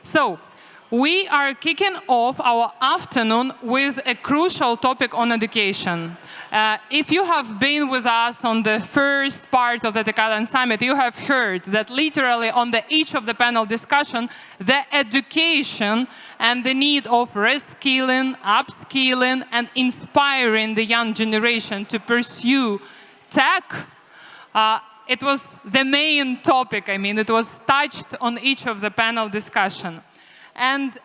So, we are kicking off our afternoon with a crucial topic on education. If you have been with us on the first part of the TechIsland Summit, you have heard that literally on each of the panel discussion, the education and the need of reskilling, upskilling, and inspiring the young generation to pursue tech, it was the main topic. I mean, it was touched on each of the panel discussion. And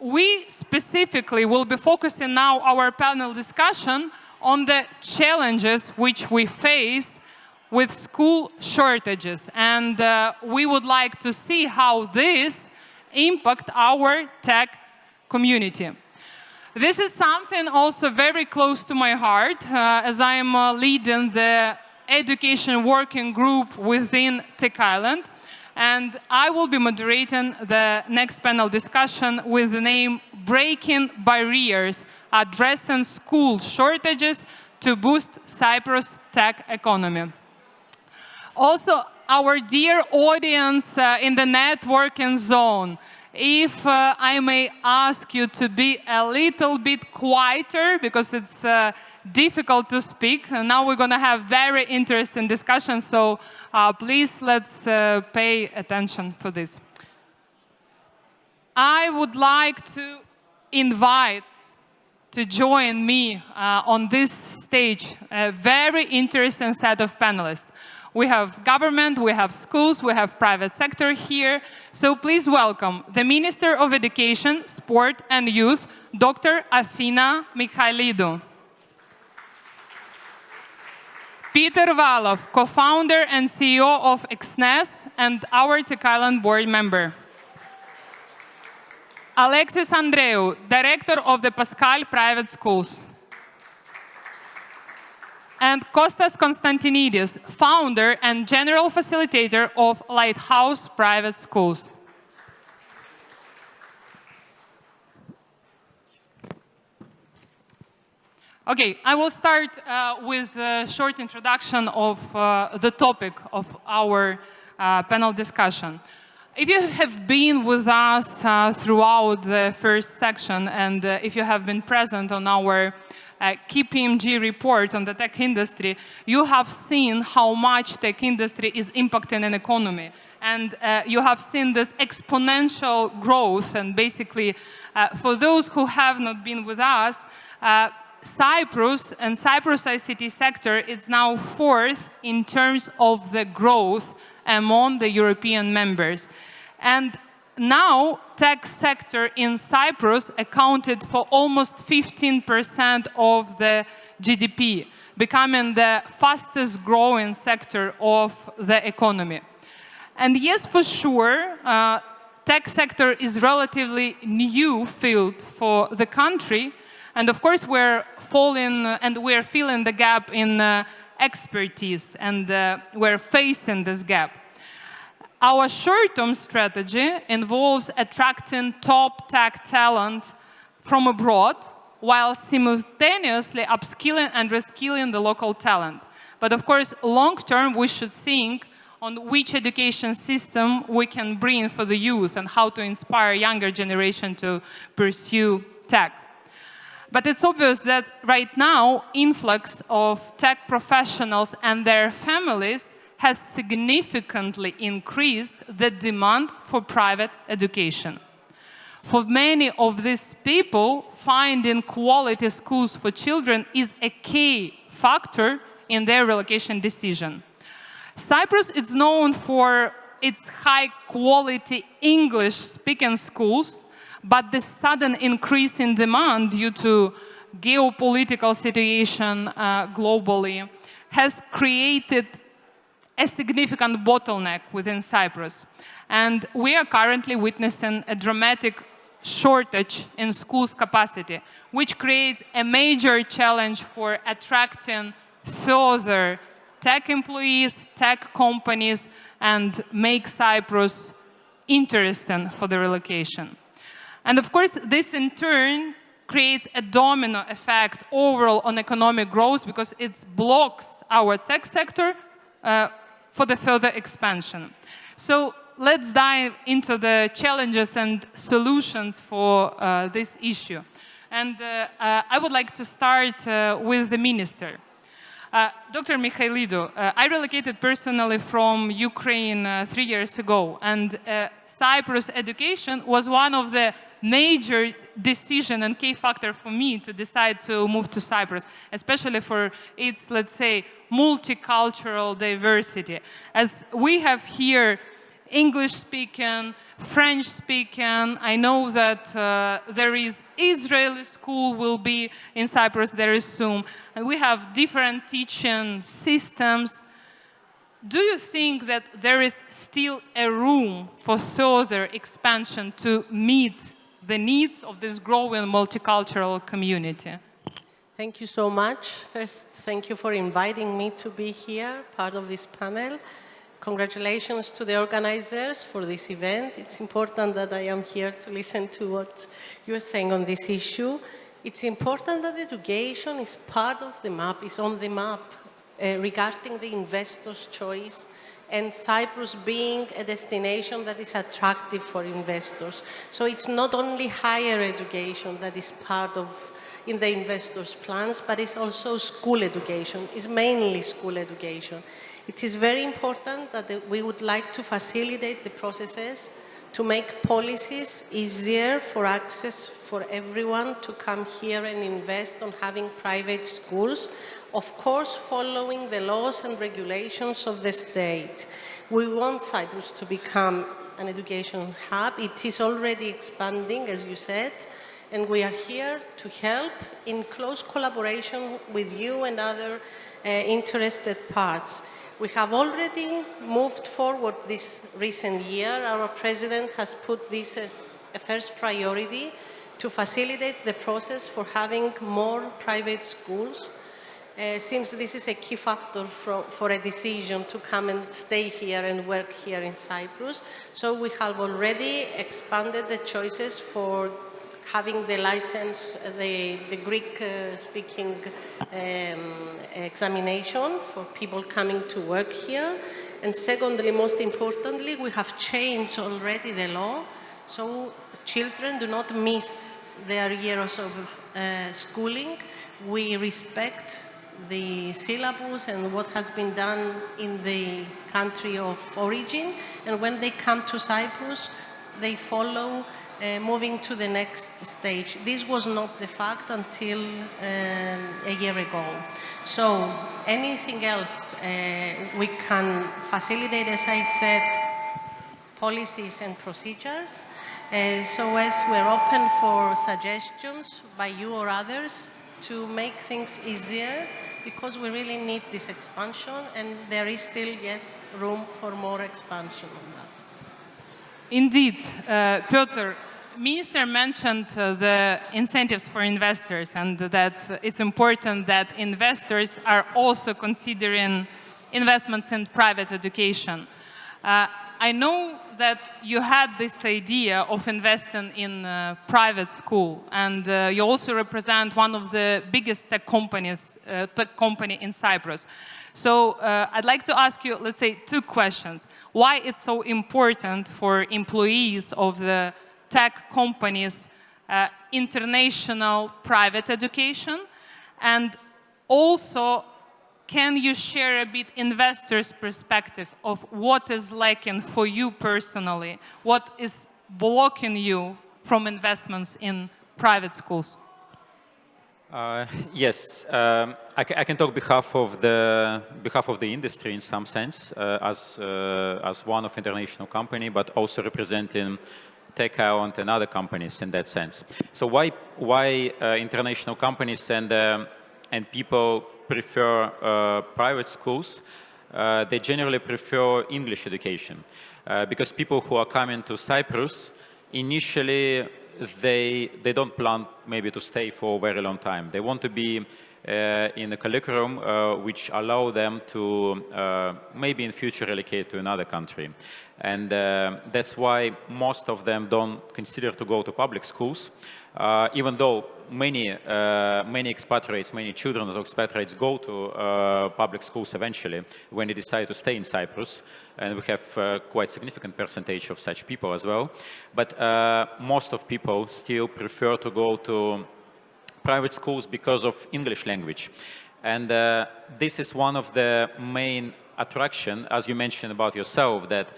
we specifically will be focusing now our panel discussion on the challenges which we face with school shortages. And we would like to see how this impacts our tech community. This is something also very close to my heart, as I am leading the education working group within TechIsland. And I will be moderating the next panel discussion with the name Breaking Barriers, Addressing School Shortages to Boost Cyprus Tech Economy. Also, our dear audience in the networking zone, if I may ask you to be a little bit quieter, because it's difficult to speak. And now we're going to have very interesting discussions, so please let's pay attention for this. I would like to invite to join me on this stage a very interesting set of panelists. We have government, we have schools, we have private sector here. So please welcome the Minister of Education, Sport and Youth, Dr. Athena Michaelidou. Petr Valov, co-founder and CEO of Exness and our TechIsland board member. Alexis Andreou, director of the Pascal private schools. And Costas Constantinides, founder and general facilitator of Lighthouse private schools. Okay, I will start with a short introduction of the topic of our panel discussion. If you have been with us throughout the first section, and if you have been present on our KPMG report on the tech industry, you have seen how much tech industry is impacting an economy. And you have seen this exponential growth. And basically, for those who have not been with us, Cyprus and Cyprus ICT sector is now fourth in terms of the growth among the European members. And now, tech sector in Cyprus accounted for almost 15% of the GDP, becoming the fastest growing sector of the economy. And yes, for sure, tech sector is relatively new field for the country. And of course, we're falling and we're filling the gap in expertise, and we're facing this gap. Our short-term strategy involves attracting top tech talent from abroad while simultaneously upskilling and reskilling the local talent. But of course, long-term, we should think on which education system we can bring for the youth and how to inspire younger generation to pursue tech. But it's obvious that right now, influx of tech professionals and their families has significantly increased the demand for private education. For many of these people, finding quality schools for children is a key factor in their relocation decision. Cyprus is known for its high-quality English-speaking schools, but the sudden increase in demand due to geopolitical situation globally has created a significant bottleneck within Cyprus. And we are currently witnessing a dramatic shortage in schools' capacity, which creates a major challenge for attracting further tech employees, tech companies, and make Cyprus interesting for the relocation. And of course, this in turn creates a domino effect overall on economic growth because it blocks our tech sector for the further expansion. So let's dive into the challenges and solutions for this issue. And I would like to start with the minister. Dr. Michaelidou, I relocated personally from Ukraine 3 years ago, and Cyprus education was one of the major decision and key factor for me to decide to move to Cyprus, especially for its, let's say, multicultural diversity. As we have here English-speaking, French-speaking. I know that there is Israeli school will be in Cyprus very soon, and we have different teaching systems. Do you think that there is still a room for further expansion to meet the needs of this growing multicultural community? Thank you so much. First, thank you for inviting me to be here, part of this panel. Congratulations to the organizers for this event. It's important that I am here to listen to what you're saying on this issue. It's important that education is part of the map, is on the map regarding the investor's choice, and Cyprus being a destination that is attractive for investors. So it's not only higher education that is part of in the investors' plans, but it's also school education. It's mainly school education. It is very important that we would like to facilitate the processes to make policies easier for access for everyone to come here and invest on having private schools, of course following the laws and regulations of the state. We want Cyprus to become an education hub. It is already expanding, as you said, and we are here to help in close collaboration with you and other interested parts. We have already moved forward this recent year. Our president has put this as a first priority to facilitate the process for having more private schools, since this is a key factor for a decision to come and stay here and work here in Cyprus. So we have already expanded the choices for having the license, the Greek-speaking examination for people coming to work here. And secondly, most importantly, we have changed already the law, so children do not miss their years of schooling. We respect the syllabus and what has been done in the country of origin, and when they come to Cyprus, they follow moving to the next stage. This was not the fact until a year ago. So anything else we can facilitate, as I said, policies and procedures. So as we're open for suggestions by you or others to make things easier, because we really need this expansion, and there is still, yes, room for more expansion on that. Indeed, Petr, Minister mentioned the incentives for investors, and that it's important that investors are also considering investments in private education. I know that you had this idea of investing in private school, and you also represent one of the biggest tech company in Cyprus. So I'd like to ask you, let's say, two questions. Why it's so important for employees of the tech companies international private education, and also can you share a bit investors' perspective of what is lacking for you personally? What is blocking you from investments in private schools? Yes, I can talk behalf of the industry in some sense, as one of international company, but also representing TechIsland and other companies in that sense. So why international companies and people prefer private schools? They generally prefer English education, because people who are coming to Cyprus initially they don't plan maybe to stay for a very long time. They want to be in the curriculum which allow them to maybe in future relocate to another country. And that's why most of them don't consider to go to public schools, even though many expatriates, many children of expatriates go to public schools eventually when they decide to stay in Cyprus. And we have quite significant percentage of such people as well. But most of people still prefer to go to private schools because of English language. And this is one of the main attraction, as you mentioned about yourself, that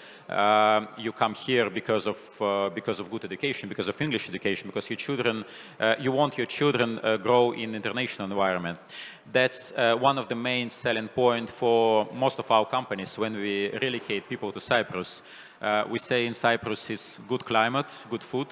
you come here because of good education, because of English education, because your children, you want your children grow in international environment. That's one of the main selling point for most of our companies when we relocate people to Cyprus. We say in Cyprus is good climate, good food,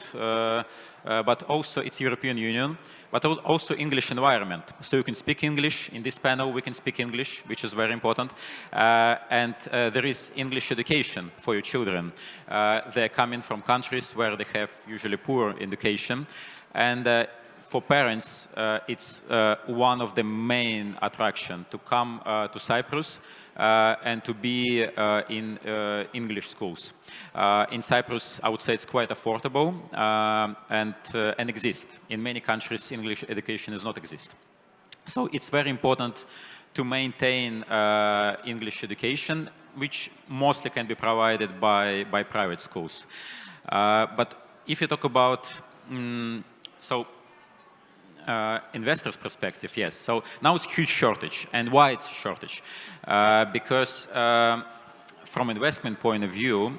but also it's European Union, but also English environment. So you can speak English. In this panel, we can speak English, which is very important. And there is English education for your children. They're coming from countries where they have usually poor education. And for parents, it's one of the main attractions to come to Cyprus and to be in English schools. In Cyprus, I would say it's quite affordable and exists. In many countries, English education does not exist. So it's very important to maintain English education, which mostly can be provided by private schools. But if you talk about, investors' perspective, yes. So now it's huge shortage. And why it's a shortage? Because from investment point of view,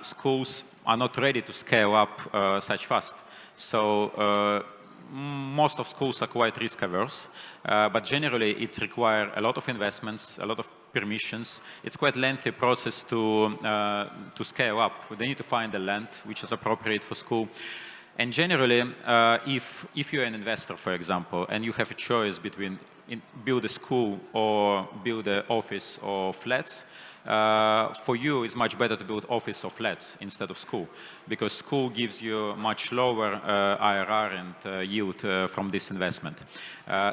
schools are not ready to scale up such fast. So most of schools are quite risk averse, but generally it requires a lot of investments, a lot of permissions. It's quite a lengthy process to scale up. They need to find the land which is appropriate for school. And generally, if you're an investor, for example, and you have a choice between build a school or build an office or flats, for you it's much better to build office or flats instead of school, because school gives you much lower IRR and yield from this investment.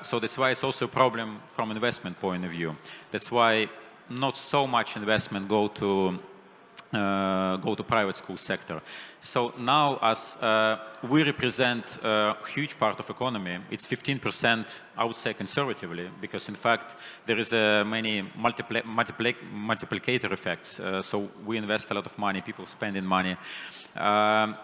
So that's why it's also a problem from investment point of view. That's why not so much investment go to private school sector. So now, as we represent a huge part of economy, it's 15%, I would say conservatively, because in fact there is many multiplicator effects. So we invest a lot of money, people spending money. Now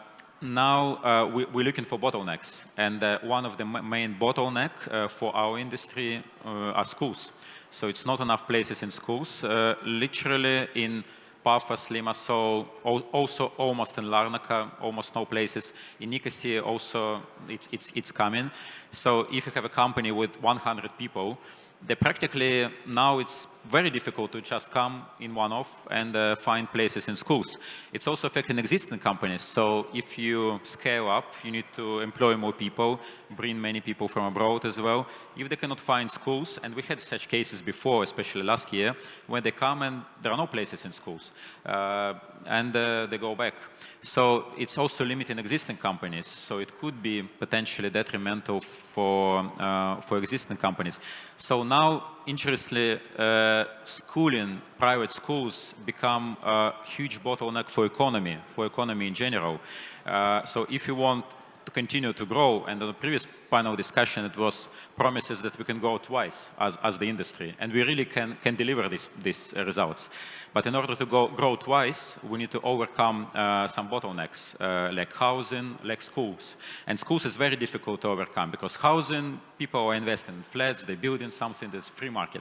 we're looking for bottlenecks, and one of the main bottleneck for our industry are schools. So it's not enough places in schools. Literally in Paphos, Limassol, also almost in Larnaca, almost no places. In Nicosia also it's coming. So if you have a company with 100 people, they practically now it's very difficult to just come in one-off and find places in schools. It's also affecting existing companies. So if you scale up, you need to employ more people, bring many people from abroad as well. If they cannot find schools, and we had such cases before, especially last year, when they come and there are no places in schools, and they go back. So it's also limiting existing companies. So it could be potentially detrimental for existing companies. So now, interestingly, schooling, private schools become a huge bottleneck for economy in general. So if you want to continue to grow, and on the previous panel discussion, it was promises that we can grow twice as the industry, and we really can deliver these results. But in order to grow twice, we need to overcome some bottlenecks, like housing, like schools. And schools is very difficult to overcome, because housing, people are investing in flats, they're building something that's free market.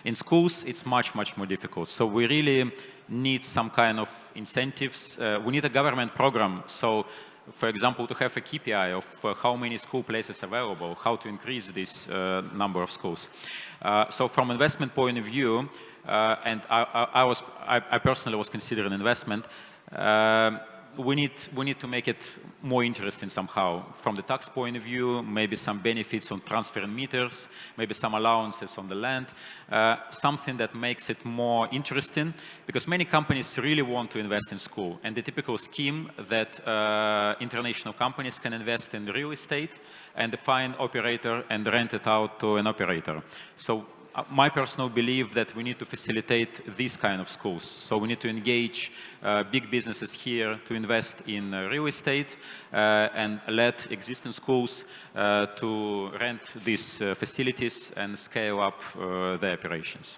In schools, it's much, much more difficult. So we really need some kind of incentives. We need a government program. So, for example, to have a KPI of how many school places available, how to increase this number of schools. So from investment point of view, and I personally was considering investment, we need to make it more interesting somehow. From the tax point of view, maybe some benefits on transferring meters, maybe some allowances on the land, something that makes it more interesting, because many companies really want to invest in school. And the typical scheme that international companies can invest in real estate and find operator and rent it out to an operator. So my personal belief that we need to facilitate these kind of schools. So we need to engage big businesses here to invest in real estate and let existing schools to rent these facilities and scale up their operations.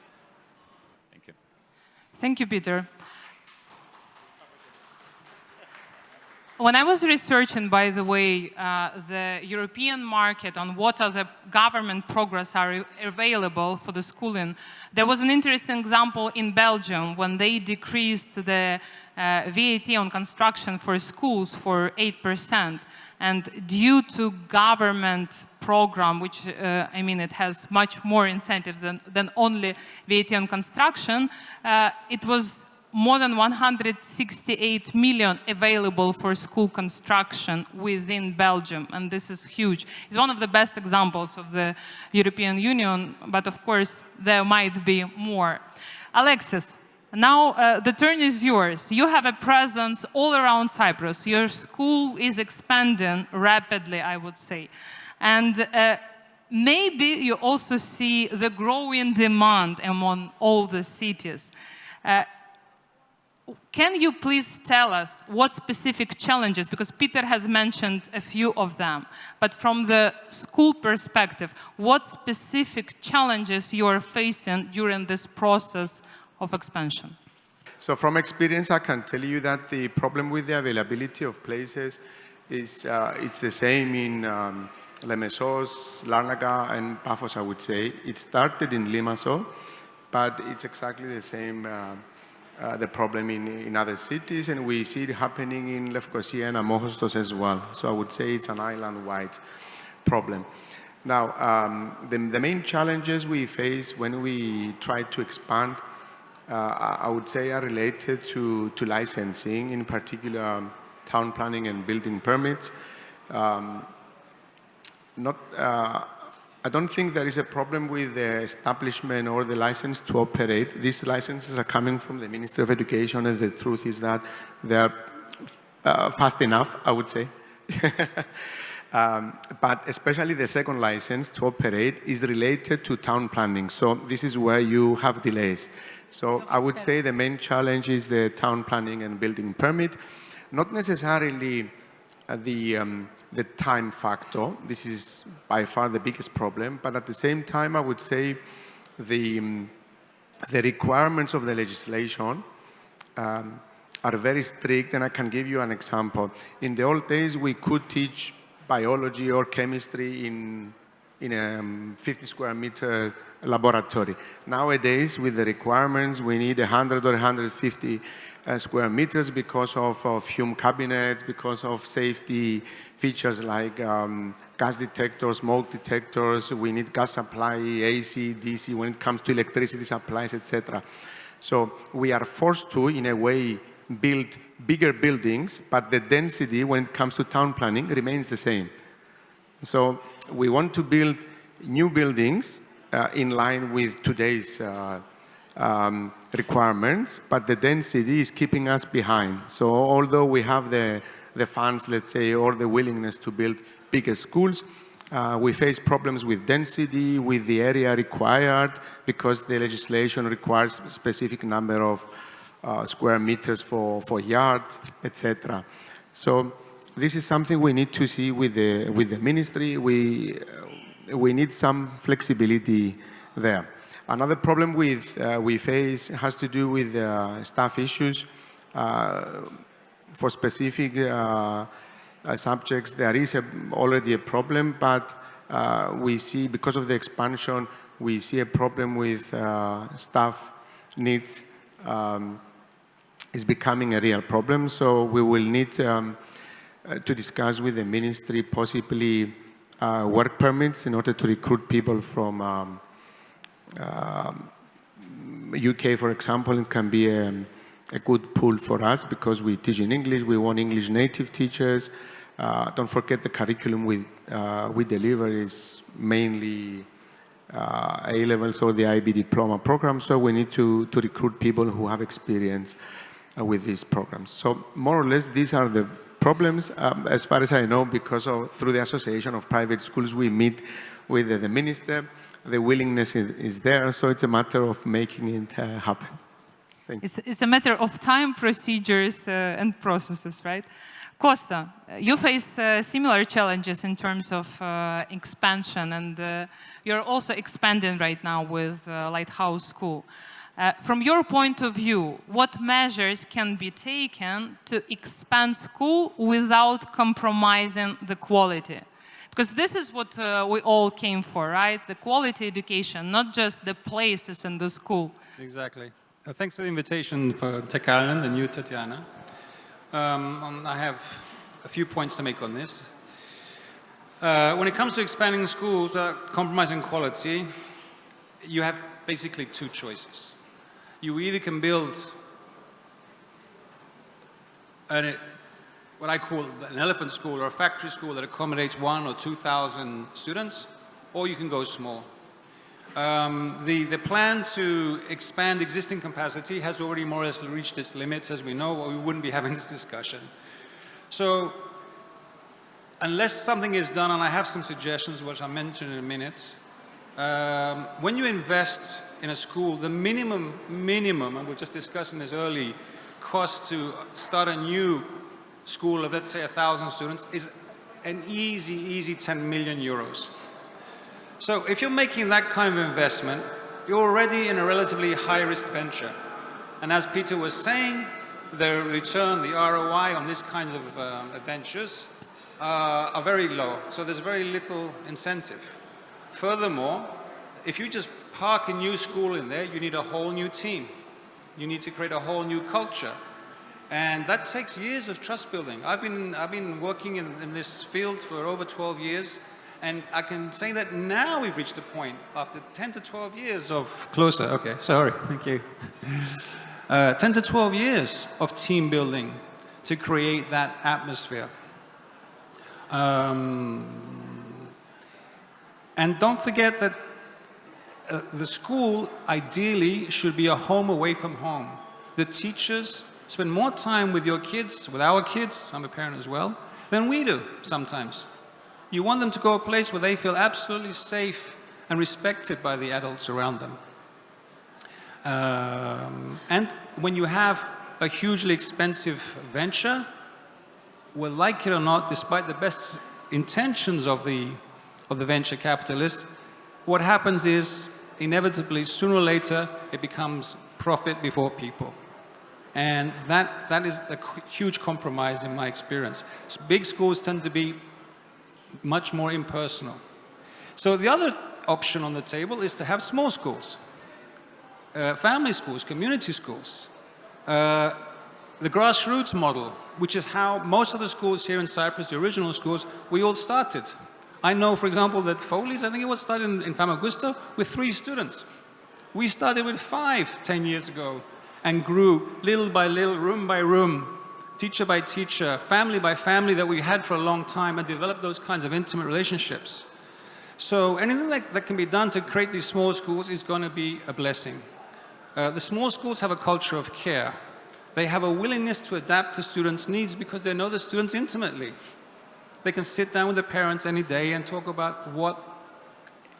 Thank you. Thank you, Petr. When I was researching, by the way, the European market on what are the government programs are available for the schooling, there was an interesting example in Belgium when they decreased the VAT on construction for schools for 8%. And due to government program, which, I mean, it has much more incentives than only VAT on construction, it was more than 168 million available for school construction within Belgium, and this is huge. It's one of the best examples of the European Union, but of course there might be more. Alexis, now the turn is yours. You have a presence all around Cyprus. Your school is expanding rapidly, I would say. And maybe you also see the growing demand among all the cities. Can you please tell us what specific challenges, because Petr has mentioned a few of them, but from the school perspective, what specific challenges you are facing during this process of expansion? So from experience, I can tell you that the problem with the availability of places is it's the same in Lemesos, Larnaca, and Paphos, I would say. It started in Limassol, but it's exactly the same the problem in other cities, and we see it happening in Lefkosia and Amohostos as well. So I would say it's an island-wide problem. Now, the main challenges we face when we try to expand, I would say, are related to licensing, in particular town planning and building permits. I don't think there is a problem with the establishment or the license to operate. These licenses are coming from the Ministry of Education, and the truth is that they're fast enough, I would say. But especially the second license to operate is related to town planning. So this is where you have delays. So I would say the main challenge is the town planning and building permit, not necessarily the time factor. This is by far the biggest problem, but at the same time, I would say the requirements of the legislation are very strict, and I can give you an example. In the old days, we could teach biology or chemistry in a 50 square meter laboratory. Nowadays, with the requirements, we need 100 or 150 square meters because of fume cabinets, because of safety features like gas detectors, smoke detectors. We need gas supply, AC, DC, when it comes to electricity supplies, etc. So we are forced to, in a way, build bigger buildings, but the density when it comes to town planning remains the same. So we want to build new buildings in line with today's requirements, but the density is keeping us behind. So although we have the funds, let's say, or the willingness to build bigger schools, we face problems with density, with the area required, because the legislation requires a specific number of square meters for yards, etc. So this is something we need to see with the ministry. We need some flexibility there. Another problem we face has to do with staff issues. For specific subjects, there is already a problem, but we see, because of the expansion, we see a problem with staff needs is becoming a real problem. So we will need to discuss with the ministry possibly work permits in order to recruit people from UK, for example. It can be a good pool for us because we teach in English. We want English native teachers. Don't forget the curriculum we deliver is mainly A-levels or the IB diploma program, so we need to recruit people who have experience with these programs. So more or less, these are the problems. As far as I know, because through the Association of Private Schools, we meet with the minister. The willingness is there, so it's a matter of making it happen. Thank you. It's a matter of time, procedures, and processes, right? Costa, you face similar challenges in terms of expansion, and you're also expanding right now with Lighthouse School. From your point of view, what measures can be taken to expand school without compromising the quality? Because this is what we all came for, right? The quality education, not just the places in the school. Exactly. Thanks for the invitation for TechIsland and you, Tatiana. I have a few points to make on this. When it comes to expanding schools without compromising quality, you have basically two choices. You either can build what I call an elephant school or a factory school that accommodates 1,000 or 2,000 students, or you can go small. The plan to expand existing capacity has already more or less reached its limits, as we know, or we wouldn't be having this discussion. So, unless something is done, and I have some suggestions, which I'll mention in a minute, when you invest in a school, the minimum, and we're just discussing this early, cost to start a new school of, let's say, 1,000 students is an easy 10 million euros. So if you're making that kind of investment, you're already in a relatively high-risk venture. And as Peter was saying, the return, the ROI on these kinds of ventures are very low. So there's very little incentive. Furthermore, if you just park a new school in there, you need a whole new team. You need to create a whole new culture. And that takes years of trust building. I've been working in this field for over 12 years. And I can say that now we've reached a point, after 10 to 12 years of... Closer, okay, sorry, thank you. 10 to 12 years of team building to create that atmosphere. And don't forget that the school, ideally, should be a home away from home. The teachers spend more time with your kids, with our kids, I'm a parent as well, than we do sometimes. You want them to go a place where they feel absolutely safe and respected by the adults around them. And when you have a hugely expensive venture, well, like it or not, despite the best intentions of the venture capitalist, what happens is, inevitably, sooner or later, it becomes profit before people. And that is a huge compromise in my experience. So big schools tend to be much more impersonal. So the other option on the table is to have small schools, family schools, community schools, the grassroots model, which is how most of the schools here in Cyprus, the original schools, we all started. I know, for example, that Foley's, I think it was started in Famagusta with 3 students. We started with 5 10 years ago and grew little by little, room by room, teacher by teacher, family by family that we had for a long time and developed those kinds of intimate relationships. So anything that can be done to create these small schools is going to be a blessing. The small schools have a culture of care. They have a willingness to adapt to students' needs because they know the students intimately. They can sit down with the parents any day and talk about what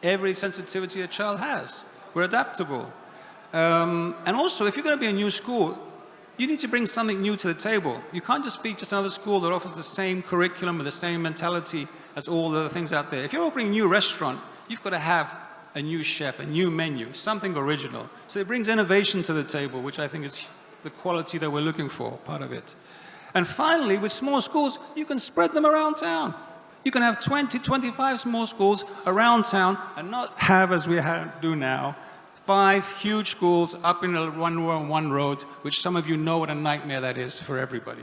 every sensitivity a child has. We're adaptable. And also, if you're going to be a new school, you need to bring something new to the table. You can't just be just another school that offers the same curriculum with the same mentality as all the other things out there. If you're opening a new restaurant, you've got to have a new chef, a new menu, something original. So it brings innovation to the table, which I think is the quality that we're looking for, part of it. And finally, with small schools, you can spread them around town. You can have 20, 25 small schools around town and not have, as we do now, 5 huge schools up in one road, which some of you know what a nightmare that is for everybody.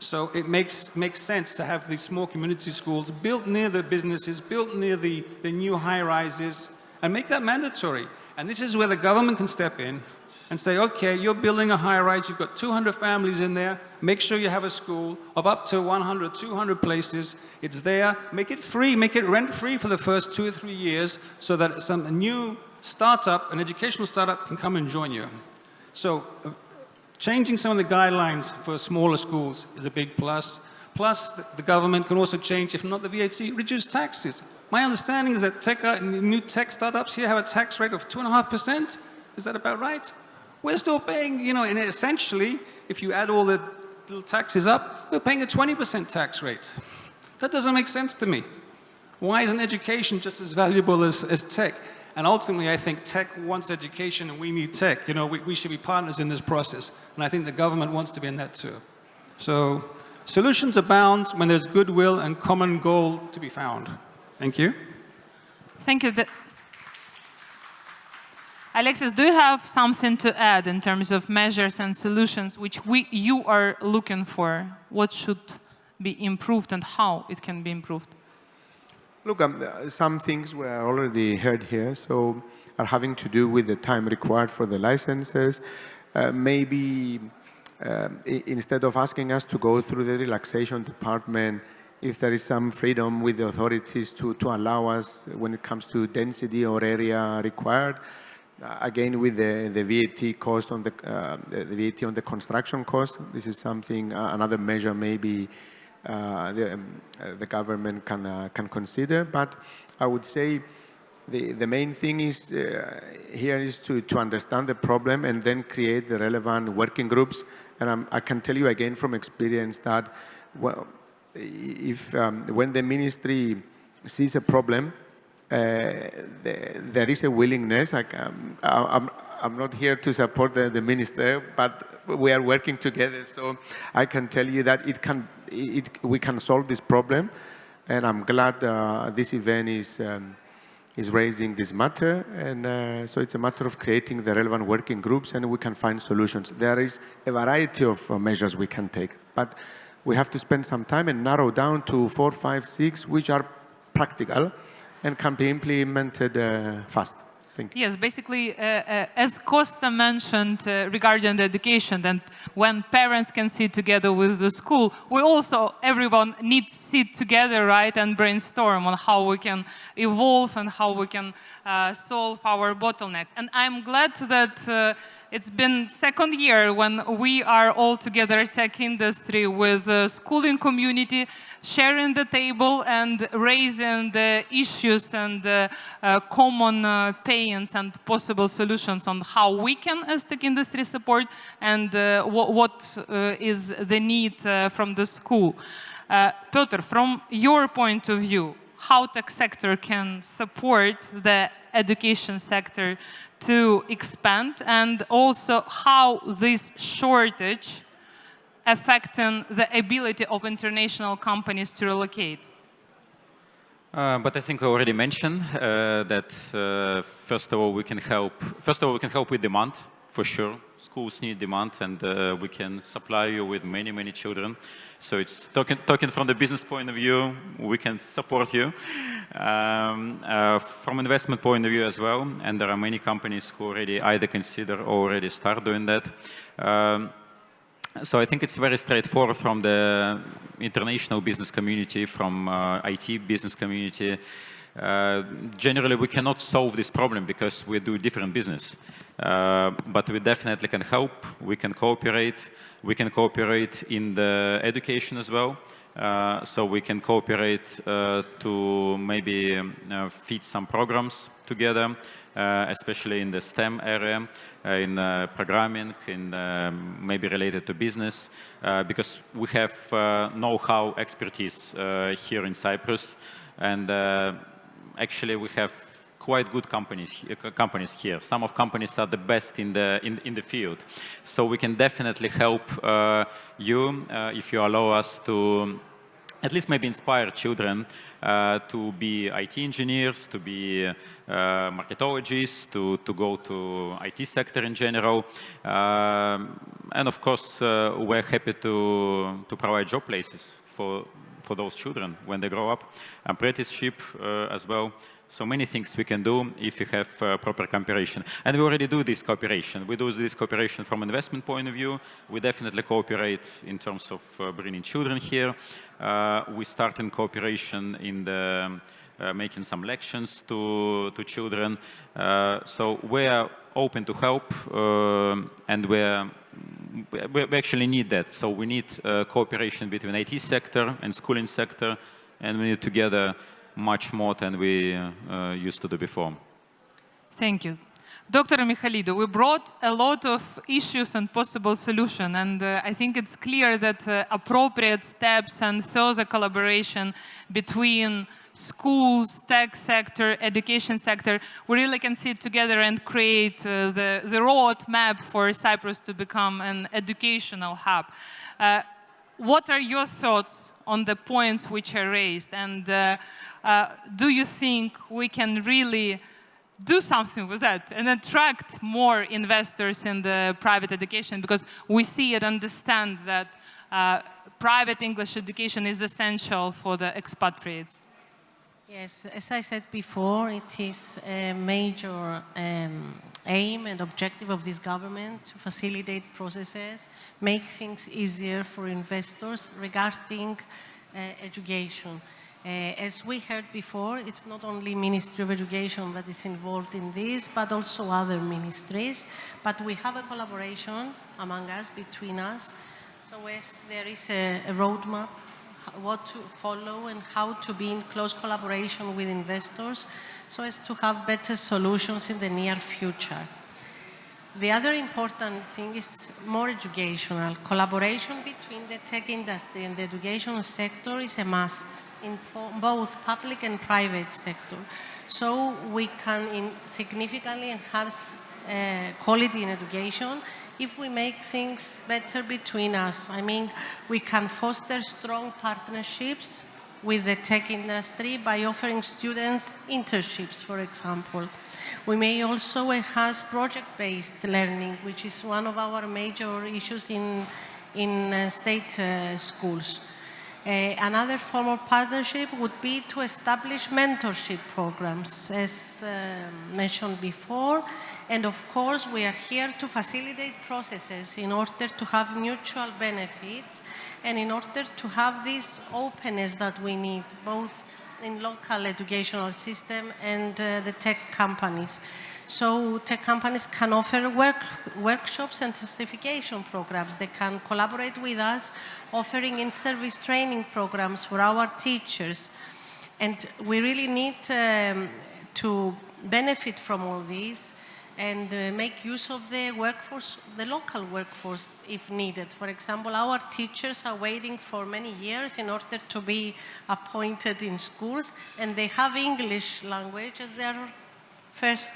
So it makes sense to have these small community schools built near the businesses, built near the new high-rises, and make that mandatory. And this is where the government can step in and say, okay, you're building a high-rise, you've got 200 families in there, make sure you have a school of up to 100, 200 places, it's there, make it free, make it rent-free for the first 2 or 3 years so that a new startup, an educational startup, can come and join you. So changing some of the guidelines for smaller schools is a big plus. Plus, the government can also change, if not the VAT, reduce taxes. My understanding is that new tech startups here have a tax rate of 2.5%. Is that about right? We're still paying, and essentially, if you add all the little taxes up, we're paying a 20% tax rate. That doesn't make sense to me. Why isn't education just as valuable as tech? And ultimately, I think tech wants education and we need tech. We should be partners in this process. And I think the government wants to be in that too. So solutions abound when there's goodwill and common goal to be found. Thank you. Thank you. Alexis, do you have something to add in terms of measures and solutions which you are looking for? What should be improved and how it can be improved? Look, some things were already heard here, so are having to do with the time required for the licenses. Maybe instead of asking us to go through the relaxation department, if there is some freedom with the authorities to allow us when it comes to density or area required. Again, with the VAT cost on the VAT on the construction cost, this is something, another measure maybe the government can consider. But I would say the main thing is here is to understand the problem and then create the relevant working groups. And I can tell you again from experience that when the ministry sees a problem, there is a willingness. I'm not here to support the minister, but we are working together. So I can tell you that we can solve this problem, and I'm glad this event is raising this matter. And so it's a matter of creating the relevant working groups, and we can find solutions. There is a variety of measures we can take, but we have to spend some time and narrow down to 4, 5, 6, which are practical and can be implemented fast. Thank you. Yes, basically, as Costa mentioned regarding the education, and when parents can sit together with the school, everyone needs to sit together, right, and brainstorm on how we can evolve and how we can solve our bottlenecks. And I'm glad that it's been second year when we are all together, tech industry, with the schooling community, sharing the table and raising the issues and common pains and possible solutions on how we can, as tech industry, support and what is the need from the school. Petr, from your point of view, how tech sector can support the education sector to expand, and also how this shortage affecting the ability of international companies to relocate? But I think I already mentioned that first of all we can help with demand, for sure. Schools need demand, and we can supply you with many children. So it's talking from the business point of view, we can support you. From investment point of view as well, and there are many companies who already either consider or already start doing that. So I think it's very straightforward from the international business community, from IT business community. Generally, we cannot solve this problem because we do different business. But we definitely can help. We can cooperate. We can cooperate in the education as well. So we can cooperate to maybe feed some programs together, especially in the STEM area, in programming, in maybe related to business, because we have know-how expertise here in Cyprus, and actually we have quite good companies here. Some of companies are the best in the field, so we can definitely help you if you allow us to at least maybe inspire children to be IT engineers, to be marketologists, to go to IT sector in general. And of course, we're happy to provide job places for for those children when they grow up. Apprenticeship as well. So many things we can do if you have proper cooperation. And we already do this cooperation. We do this cooperation from an investment point of view. We definitely cooperate in terms of bringing children here. We start in cooperation in the making some lections to children. So we are open to help, and we actually need that. So we need cooperation between IT sector and schooling sector, and we need together much more than we used to do before. Thank you. Dr. Michaelidou, we brought a lot of issues and possible solutions, and I think it's clear that appropriate steps and so the collaboration between schools, tech sector, education sector, we really can sit together and create the roadmap for Cyprus to become an educational hub. What are your thoughts on the points which are raised, and do you think we can really do something with that and attract more investors in the private education? Because we see and understand that private English education is essential for the expatriates. Yes, as I said before, it is a major aim and objective of this government to facilitate processes, make things easier for investors regarding education. As we heard before, it's not only Ministry of Education that is involved in this, but also other ministries. But we have a collaboration among us, between us. So as there is a roadmap, what to follow and how to be in close collaboration with investors so as to have better solutions in the near future. The other important thing is more educational. Collaboration between the tech industry and the education sector is a must in both public and private sector. So we can significantly enhance quality in education if we make things better between us. I mean, we can foster strong partnerships with the tech industry by offering students internships, for example. We may also enhance project-based learning, which is one of our major issues in state schools. Another form of partnership would be to establish mentorship programs, as mentioned before. And of course, we are here to facilitate processes in order to have mutual benefits and in order to have this openness that we need, both in local educational system and the tech companies. So tech companies can offer workshops and certification programs. They can collaborate with us, offering in-service training programs for our teachers. And we really need to benefit from all this and make use of the workforce, the local workforce, if needed. For example, our teachers are waiting for many years in order to be appointed in schools, and they have English language as their first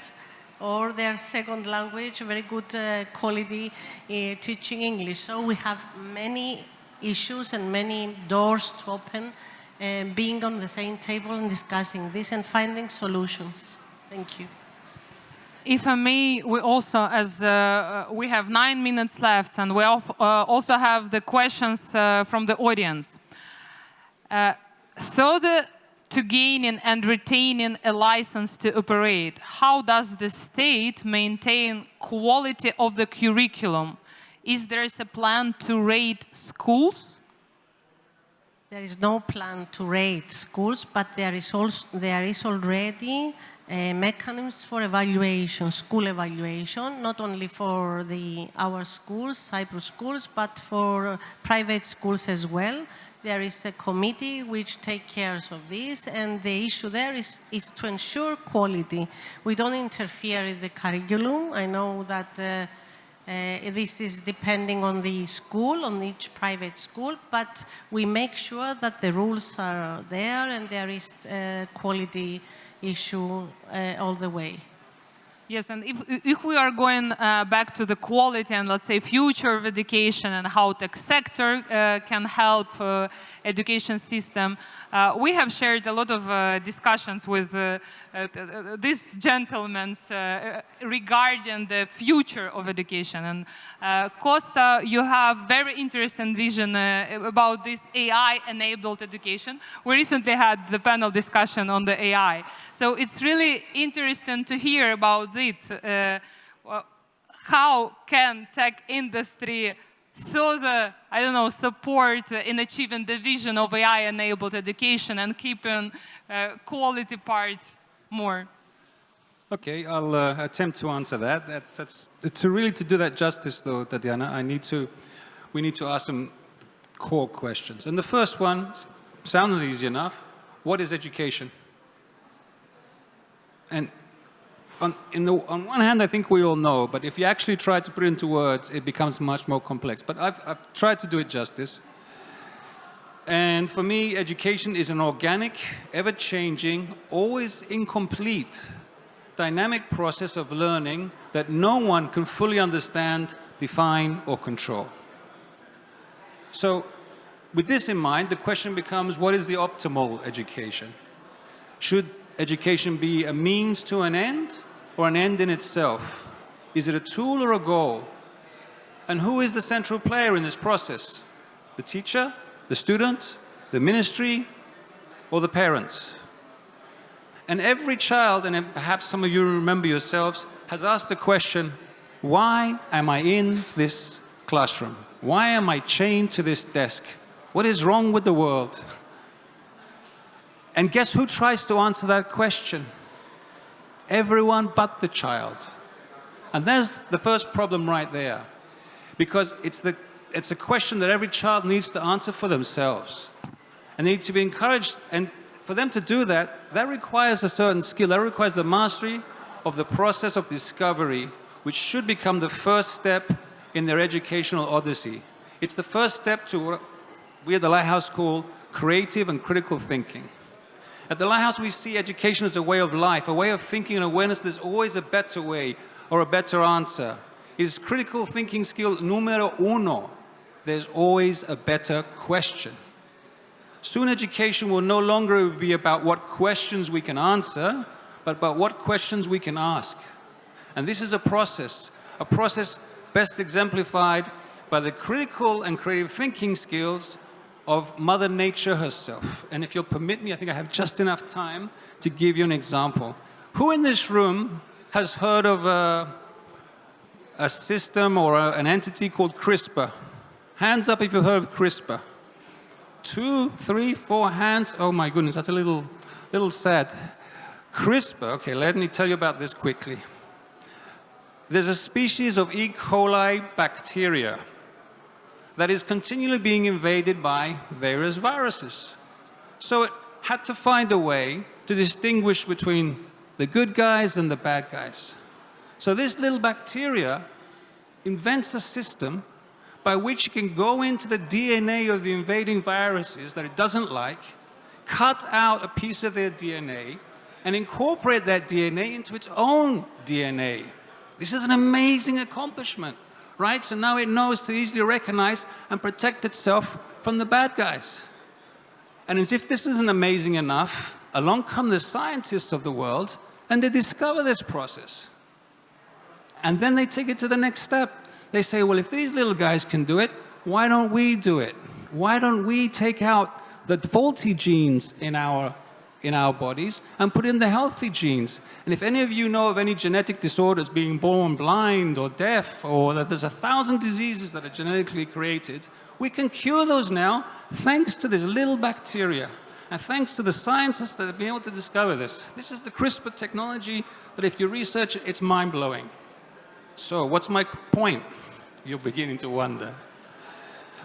or their second language, very good quality teaching English. So we have many issues and many doors to open, being on the same table and discussing this and finding solutions. Thank you. If I may, we also, as we have 9 minutes left, and we also have the questions from the audience. To gaining and retaining a license to operate, how does the state maintain quality of the curriculum? Is there a plan to rate schools? There is no plan to rate schools, but there is already mechanisms for evaluation, school evaluation, not only for our schools, Cyprus schools, but for private schools as well. There is a committee which takes care of this, and the issue there is to ensure quality. We don't interfere in the curriculum. I know that this is depending on the school, on each private school, but we make sure that the rules are there and there is a quality issue all the way. Yes, and if we are going back to the quality and, let's say, future of education and how tech sector can help education system, we have shared a lot of discussions with these gentlemen regarding the future of education. And Costa, you have very interesting vision about this AI-enabled education. We recently had the panel discussion on the AI. So it's really interesting to hear about it. How can tech industry further, I don't know, support in achieving the vision of AI-enabled education and keeping quality part more? Okay, I'll attempt to answer that. To do that justice, though, Tatiana, we need to ask some core questions. And the first one sounds easy enough. What is education? And on one hand, I think we all know, but if you actually try to put it into words, it becomes much more complex. But I've tried to do it justice. And for me, education is an organic, ever-changing, always incomplete, dynamic process of learning that no one can fully understand, define, or control. So with this in mind, the question becomes, what is the optimal education? Should education be a means to an end or an end in itself? Is it a tool or a goal? And who is the central player in this process? The teacher, the student, the ministry, or the parents? And every child, and perhaps some of you remember yourselves, has asked the question, why am I in this classroom? Why am I chained to this desk? What is wrong with the world? And guess who tries to answer that question? Everyone but the child. And there's the first problem right there. Because it's a question that every child needs to answer for themselves. And they need to be encouraged. And for them to do that, that requires a certain skill. That requires the mastery of the process of discovery, which should become the first step in their educational odyssey. It's the first step to what we at the Lighthouse call creative and critical thinking. At the Lighthouse, we see education as a way of life, a way of thinking and awareness. There's always a better way or a better answer. It is critical thinking skill numero uno. There's always a better question. Soon education will no longer be about what questions we can answer, but about what questions we can ask. And this is a process best exemplified by the critical and creative thinking skills of Mother Nature herself. And if you'll permit me, I think I have just enough time to give you an example. Who in this room has heard of a system or an entity called CRISPR? Hands up if you've heard of CRISPR. 2, 3, 4 hands. Oh my goodness, that's a little sad. CRISPR, okay, let me tell you about this quickly. There's a species of E. coli bacteria that is continually being invaded by various viruses. So it had to find a way to distinguish between the good guys and the bad guys. So this little bacteria invents a system by which it can go into the DNA of the invading viruses that it doesn't like, cut out a piece of their DNA, and incorporate that DNA into its own DNA. This is an amazing accomplishment, right? So now it knows to easily recognize and protect itself from the bad guys. And as if this isn't amazing enough, along come the scientists of the world, and they discover this process. And then they take it to the next step. They say, well, if these little guys can do it, why don't we do it? Why don't we take out the faulty genes in our bodies and put in the healthy genes? And if any of you know of any genetic disorders, being born blind or deaf, or that there's 1,000 diseases that are genetically created, we can cure those now thanks to this little bacteria and thanks to the scientists that have been able to discover this. This is the CRISPR technology that if you research it, it's mind-blowing. So what's my point? You're beginning to wonder.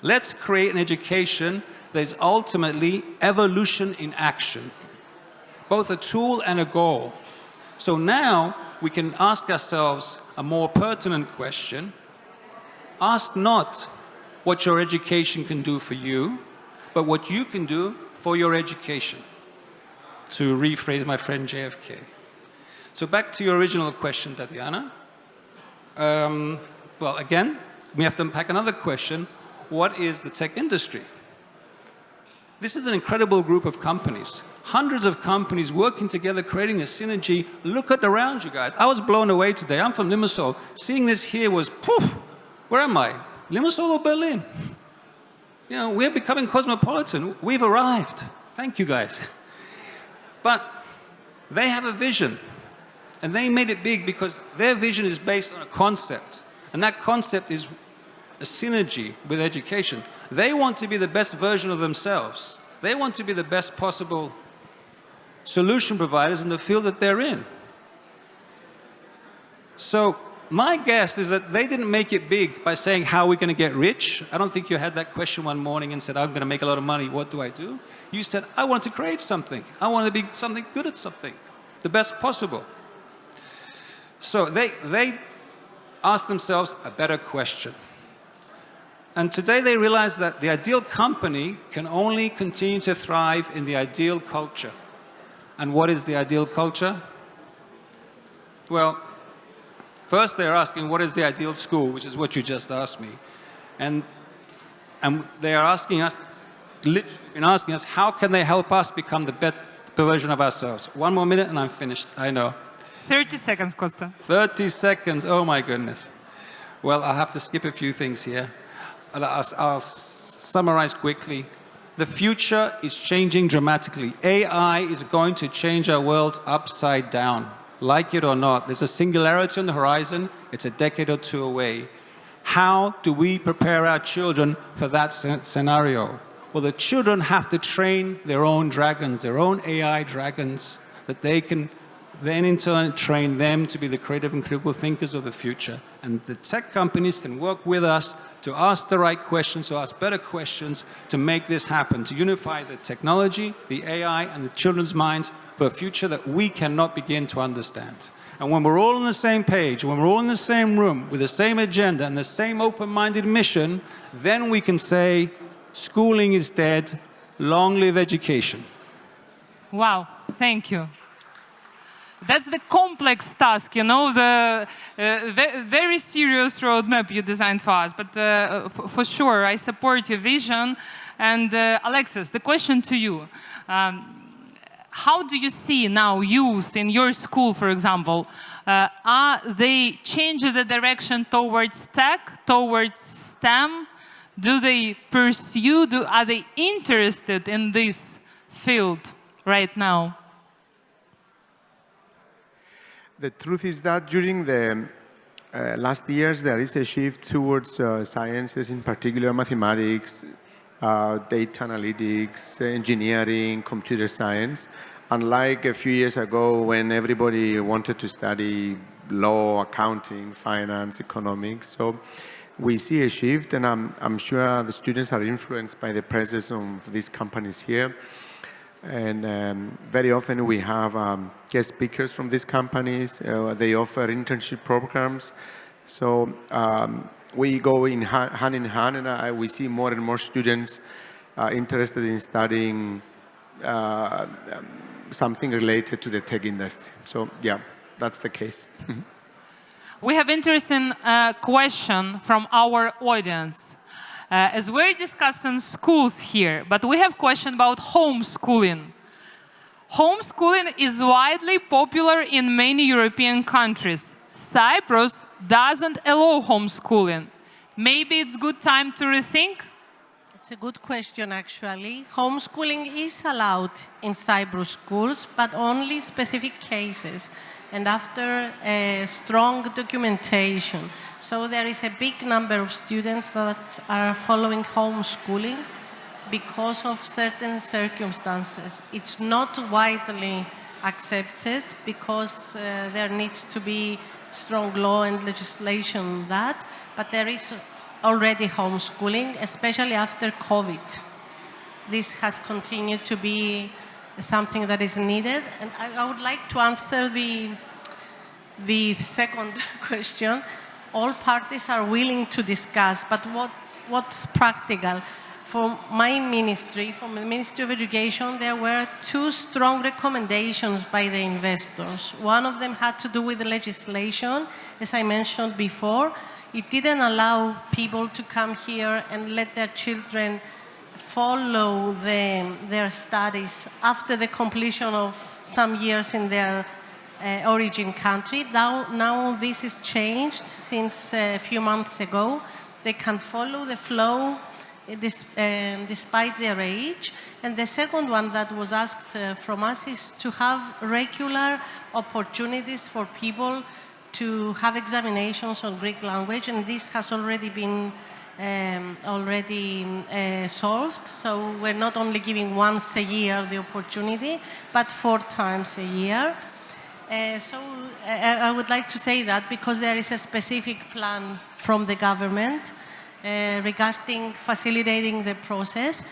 Let's create an education that is ultimately evolution in action, both a tool and a goal. So now we can ask ourselves a more pertinent question. Ask not what your education can do for you, but what you can do for your education, to rephrase my friend JFK. So back to your original question, Tatiana. Well, again, we have to unpack another question. What is the tech industry? This is an incredible group of companies. Hundreds of companies working together, creating a synergy. Look at around you guys. I was blown away today. I'm from Limassol. Seeing this here was, poof, where am I? Limassol or Berlin? You know, we're becoming cosmopolitan. We've arrived. Thank you, guys. But they have a vision. And they made it big because their vision is based on a concept. And that concept is a synergy with education. They want to be the best version of themselves. They want to be the best possible solution providers in the field that they're in. So my guess is that they didn't make it big by saying, how are we going to get rich? I don't think you had that question one morning and said, I'm going to make a lot of money. What do I do? You said, I want to create something. I want to be something good at something, the best possible. So they asked themselves a better question. And today they realize that the ideal company can only continue to thrive in the ideal culture. And what is the ideal culture? Well, first they're asking, what is the ideal school, which is what you just asked me. And they are asking us, literally been asking us, how can they help us become the best version of ourselves? One more minute and I'm finished, I know. 30 seconds, Costa. 30 seconds, oh my goodness. Well, I'll have to skip a few things here. I'll summarize quickly. The future is changing dramatically. AI is going to change our world upside down. Like it or not, there's a singularity on the horizon. It's a decade or two away. How do we prepare our children for that scenario? Well, the children have to train their own dragons, their own AI dragons, that they can then in turn train them to be the creative and critical thinkers of the future. And the tech companies can work with us to ask the right questions, to ask better questions, to make this happen, to unify the technology, the AI, and the children's minds for a future that we cannot begin to understand. And when we're all on the same page, when we're all in the same room with the same agenda and the same open-minded mission, then we can say, schooling is dead, long live education. Wow, thank you. That's the complex task, you know, the very serious roadmap you designed for us. But for sure, I support your vision. And Alexis, the question to you. How do you see now youth in your school, for example? Are they changing the direction towards tech, towards STEM? Do they pursue, are they interested in this field right now? The truth is that during the last years, there is a shift towards sciences, in particular mathematics, data analytics, engineering, computer science. Unlike a few years ago when everybody wanted to study law, accounting, finance, economics. So we see a shift, and I'm sure the students are influenced by the presence of these companies here. And very often we have guest speakers from these companies. They offer internship programs. So we go hand in hand, and we see more and more students interested in studying something related to the tech industry. So yeah, that's the case. We have interesting question from our audience. As we're discussing schools here, but we have a question about homeschooling. Homeschooling is widely popular in many European countries. Cyprus doesn't allow homeschooling. Maybe it's good time to rethink? It's a good question, actually. Homeschooling is allowed in Cyprus schools, but only specific cases and after a strong documentation. So there is a big number of students that are following homeschooling because of certain circumstances. It's not widely accepted because there needs to be strong law and legislation on that, but there is already homeschooling, especially after COVID. This has continued to be something that is needed. And I would like to answer the second question. All parties are willing to discuss, but what's practical? from my ministry, from the Ministry of Education, there were 2 strong recommendations by the investors. One of them had to do with the legislation, as I mentioned before. It didn't allow people to come here and let their children follow their studies after the completion of some years in their origin country. Now this is changed since a few months ago. They can follow the flow despite their age. And the second one that was asked from us is to have regular opportunities for people to have examinations on Greek language, and this has already been solved. So we're not only giving once a year the opportunity, but 4 times a year. So I would like to say that because there is a specific plan from the government regarding facilitating the process.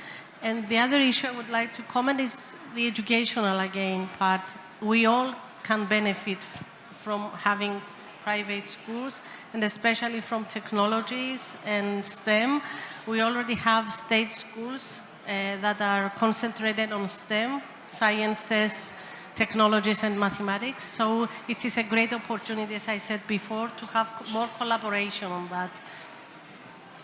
And the other issue I would like to comment is the educational, again, part. We all can benefit from having private schools, and especially from technologies and STEM. We already have state schools that are concentrated on STEM, sciences, technologies, and mathematics. So it is a great opportunity, as I said before, to have more collaboration on that.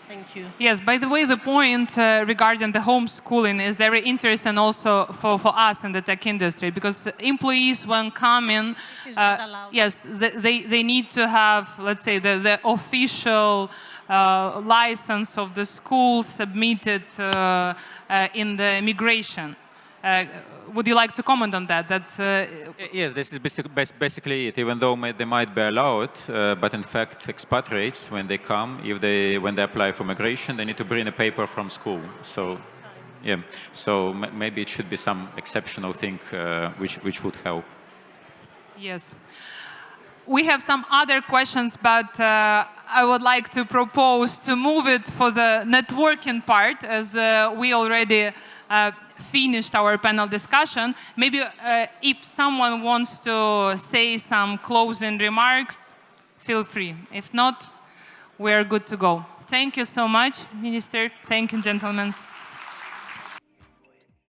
Thank you. Yes, by the way, the point regarding the homeschooling is very interesting also for us in the tech industry, because employees, when coming, yes, they need to have, let's say, the official license of the school submitted in the immigration. Would you like to comment on that? Yes, this is basically it. Even though they might be allowed, but in fact, expatriates, when they come, when they apply for migration, they need to bring a paper from school. So, yeah. So maybe it should be some exceptional thing which would help. Yes. We have some other questions, but I would like to propose to move it for the networking part, as we already finished our panel discussion. Maybe if someone wants to say some closing remarks, feel free. If not, we're good to go. Thank you so much, Minister. Thank you, gentlemen.